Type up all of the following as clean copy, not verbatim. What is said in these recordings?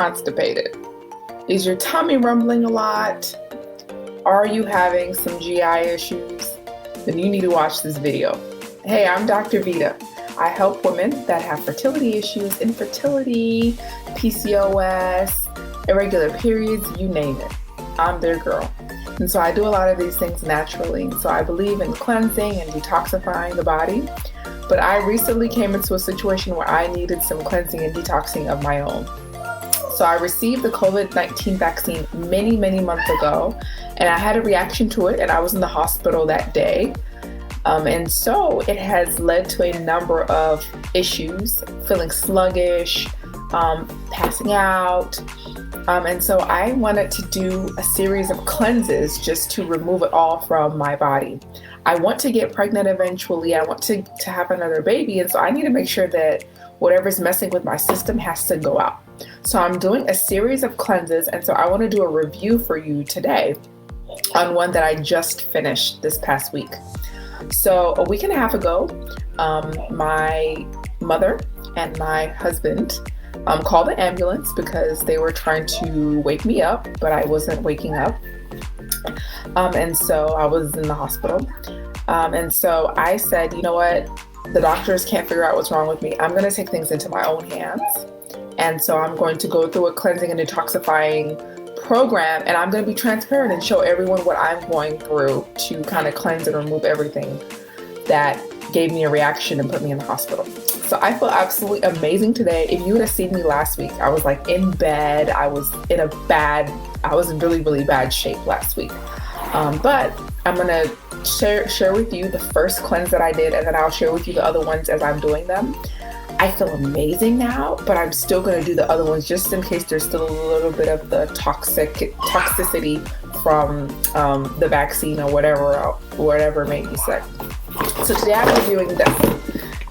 constipated? Is your tummy rumbling a lot? Are you having some GI issues? Then you need to watch this video. Hey, I'm Dr. Vita. I help women that have fertility issues, infertility, PCOS, irregular periods, you name it. I'm their girl. And so I do a lot of these things naturally. So I believe in cleansing and detoxifying the body. But I recently came into a situation where I needed some cleansing and detoxing of my own. So I received the COVID-19 vaccine many months ago, and I had a reaction to it, and I was in the hospital that day. And so it has led to a number of issues, feeling sluggish, passing out. And so I wanted to do a series of cleanses just to remove it all from my body. I want to get pregnant eventually. I want to have another baby. And so I need to make sure that whatever's messing with my system has to go out. So I'm doing a series of cleanses. And so I want to do a review for you today on one that I just finished this past week. So a week and a half ago, my mother and my husband called the ambulance because they were trying to wake me up, but I wasn't waking up. And so I was in the hospital. And so I said, you know what? The doctors can't figure out what's wrong with me. I'm going to take things into my own hands. And so I'm going to go through a cleansing and detoxifying program, and I'm going to be transparent and show everyone what I'm going through to kind of cleanse and remove everything that gave me a reaction and put me in the hospital. So I feel absolutely amazing today. If you would have seen me last week, I was like in bed. I was in really bad shape last week. But I'm going to share with you the first cleanse that I did, and then I'll share with you the other ones as I'm doing them. I feel amazing now, but I'm still going to do the other ones just in case there's still a little bit of the toxicity from the vaccine or whatever made me sick. So today I'm reviewing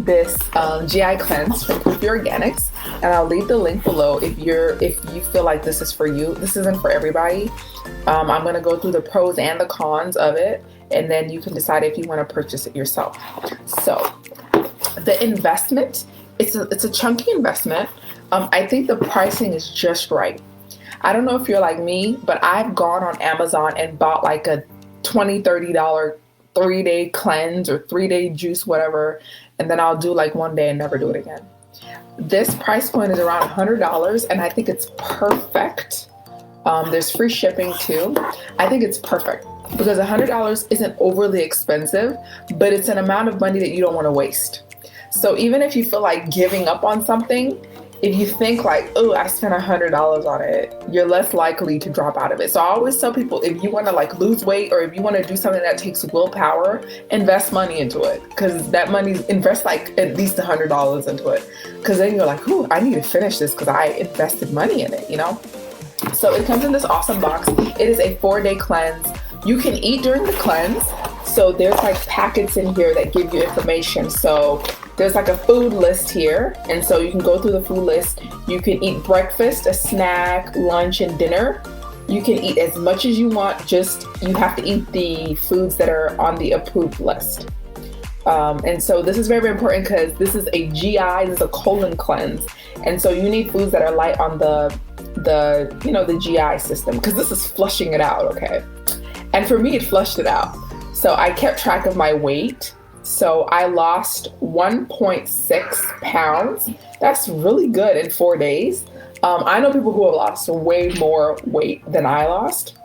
this GI cleanse from Poofy Organics, and I'll leave the link below if you feel like this is for you. This isn't for everybody. I'm going to go through the pros and the cons of it, and then you can decide if you want to purchase it yourself. So the investment, it's a chunky investment. I think the pricing is just right. I don't know if you're like me, but I've gone on Amazon and bought like a $20, $30 3-day cleanse or 3-day juice, whatever, and then I'll do like one day and never do it again. This price point is around $100, and I think it's perfect. There's free shipping too. I think it's perfect because $100 isn't overly expensive, but it's an amount of money that you don't want to waste. So even if you feel like giving up on something, if you think like, oh, I spent $100 on it, you're less likely to drop out of it. So I always tell people, if you want to like lose weight or if you want to do something that takes willpower, invest money into it, because that money, invest like at least $100 into it, because then you're like, ooh, I need to finish this because I invested money in it, you know? So it comes in this awesome box. It is a 4-day cleanse. You can eat during the cleanse. So there's like packets in here that give you information. So there's like a food list here. And so you can go through the food list. You can eat breakfast, a snack, lunch, and dinner. You can eat as much as you want. Just you have to eat the foods that are on the approved list. And so this is very, very important because this is a GI, this is a colon cleanse. And so you need foods that are light on the GI system, because this is flushing it out, okay? And for me, it flushed it out. So I kept track of my weight. So I lost 1.6 pounds. That's really good in 4 days. I know people who have lost way more weight than I lost,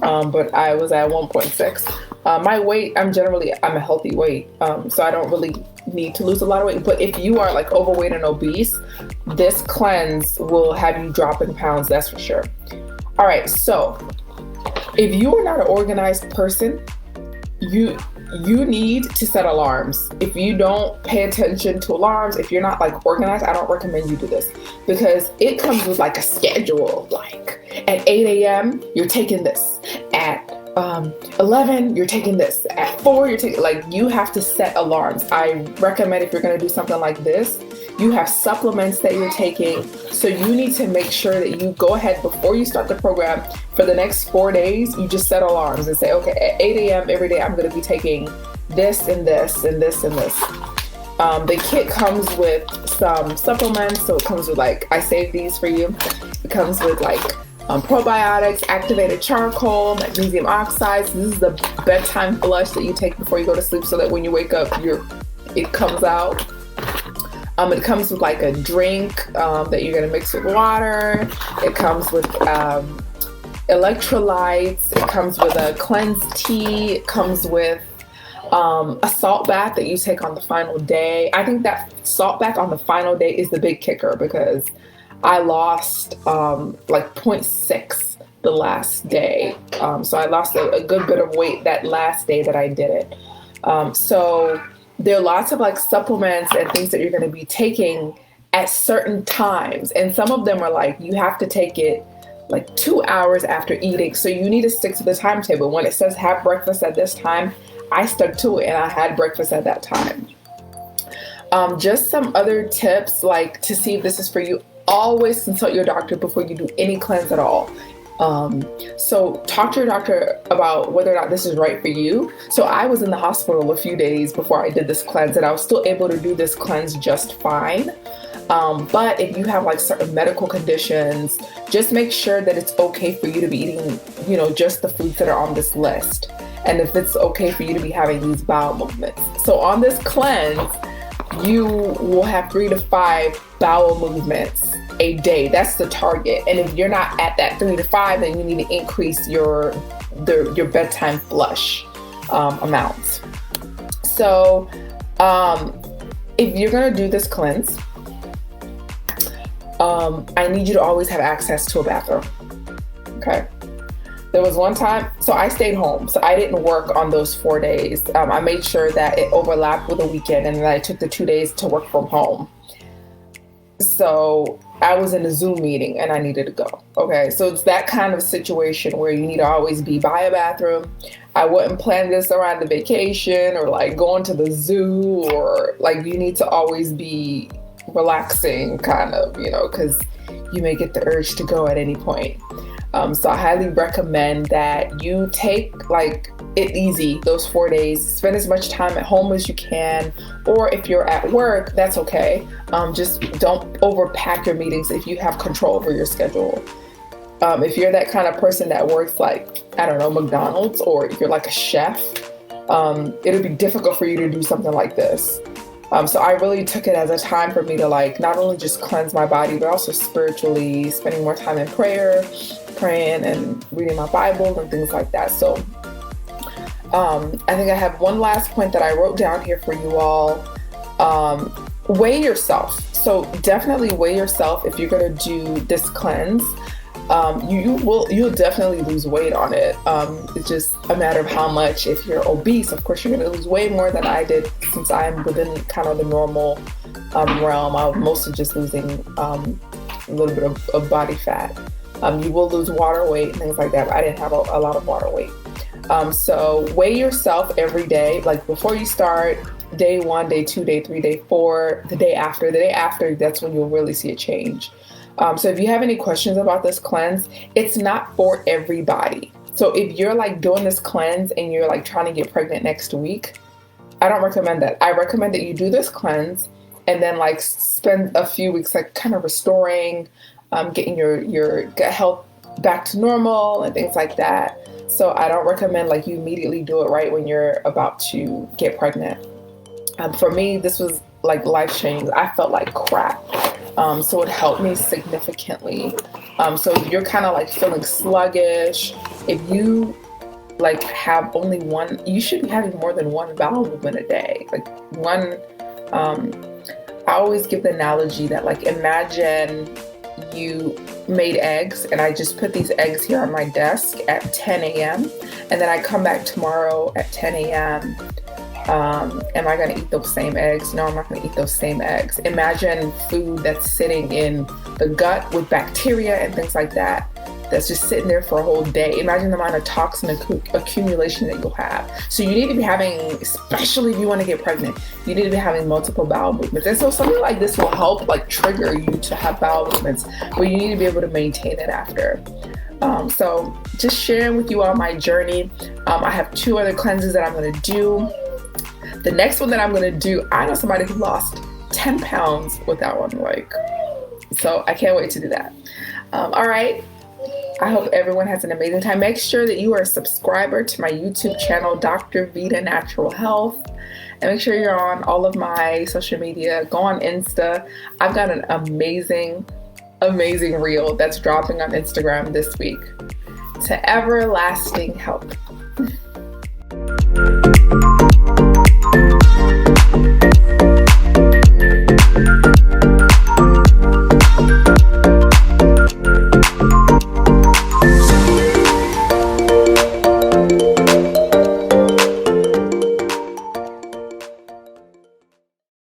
but I was at 1.6. My weight, I'm a healthy weight, so I don't really need to lose a lot of weight. But if you are like overweight and obese, this cleanse will have you drop in pounds, that's for sure. All right, so if you are not an organized person, you need to set alarms. If you don't pay attention to alarms, if you're not like organized, I don't recommend you do this, because it comes with like a schedule. Like at 8 a.m. you're taking this, at 11 you're taking this, at 4 you're taking, like you have to set alarms. I recommend if you're going to do something like this, you have supplements that you're taking. So you need to make sure that you go ahead before you start the program. For the next 4 days, you just set alarms and say, okay, at 8 a.m. every day, I'm going to be taking this and this and this and this. The kit comes with some supplements, so it comes with like, I saved these for you. It comes with like probiotics, activated charcoal, magnesium oxides. This is the bedtime flush that you take before you go to sleep, so that when you wake up, it comes out. It comes with like a drink that you're gonna mix with water. It comes with electrolytes. It comes with a cleansed tea. It comes with a salt bath that you take on the final day. I think that salt bath on the final day is the big kicker, because I lost like 0.6 the last day. So I lost a good bit of weight that last day that I did it. So there are lots of like supplements and things that you're going to be taking at certain times. And some of them are like, you have to take it like 2 hours after eating. So you need to stick to the timetable. When it says have breakfast at this time, I stuck to it and I had breakfast at that time. Just some other tips, like to see if this is for you. Always consult your doctor before you do any cleanse at all. So talk to your doctor about whether or not this is right for you. So I was in the hospital a few days before I did this cleanse, and I was still able to do this cleanse just fine. But if you have like certain medical conditions, just make sure that it's okay for you to be eating, just the foods that are on this list. And if it's okay for you to be having these bowel movements. So on this cleanse, you will have 3 to 5 bowel movements a day. That's the target. And if you're not at that 3 to 5, then you need to increase your bedtime flush amounts. So if you're going to do this cleanse, I need you to always have access to a bathroom. Okay. There was one time, so I stayed home, so I didn't work on those 4 days. I made sure that it overlapped with the weekend, and then I took the 2 days to work from home. So I was in a Zoom meeting and I needed to go. Okay, so it's that kind of situation where you need to always be by a bathroom. I wouldn't plan this around the vacation or like going to the zoo, or like you need to always be relaxing kind of, because you may get the urge to go at any point. So I highly recommend that you take like it easy those 4 days. Spend as much time at home as you can, or if you're at work, that's okay. Just don't overpack your meetings if you have control over your schedule. If you're that kind of person that works like, I don't know, McDonald's, or if you're like a chef, it'll be difficult for you to do something like this. So I really took it as a time for me to like not only just cleanse my body, but also spiritually, spending more time in praying and reading my Bible and things like that. So I think I have one last point that I wrote down here for you all. Weigh yourself. So definitely weigh yourself if you're going to do this cleanse. You'll definitely lose weight on it. It's just a matter of how much. If you're obese, of course, you're going to lose way more than I did, since I'm within kind of the normal realm. I was mostly just losing a little bit of body fat. You will lose water weight and things like that, but I didn't have a lot of water weight. So weigh yourself every day, like before you start, day 1, day 2, day 3, day 4, the day after, that's when you'll really see a change. So if you have any questions about this cleanse, it's not for everybody. So if you're like doing this cleanse and you're like trying to get pregnant next week, I don't recommend that. I recommend that you do this cleanse and then like spend a few weeks like kind of restoring, getting your gut health back to normal and things like that. So I don't recommend like you immediately do it right when you're about to get pregnant. For me, this was like life-changing. I felt like crap. So it helped me significantly. So if you're kind of like feeling sluggish, if you like have only one, you should be having more than one bowel movement a day. Like one, I always give the analogy that like, imagine you made eggs and I just put these eggs here on my desk at 10 a.m. and then I come back tomorrow at 10 a.m. Am I going to eat those same eggs? No, I'm not going to eat those same eggs. Imagine food that's sitting in the gut with bacteria and things like that, that's just sitting there for a whole day. Imagine the amount of toxin accumulation that you'll have. So you need to be having, especially if you want to get pregnant, you need to be having multiple bowel movements. And so something like this will help like trigger you to have bowel movements, but you need to be able to maintain it after. So just sharing with you all my journey. I have 2 other cleanses that I'm going to do. The next one that I'm going to do, I know somebody who lost 10 pounds with that one. So I can't wait to do that. All right. I hope everyone has an amazing time. Make sure that you are a subscriber to my YouTube channel, Dr. Vita Natural Health. And make sure you're on all of my social media. Go on Insta. I've got an amazing reel that's dropping on Instagram this week. To everlasting health.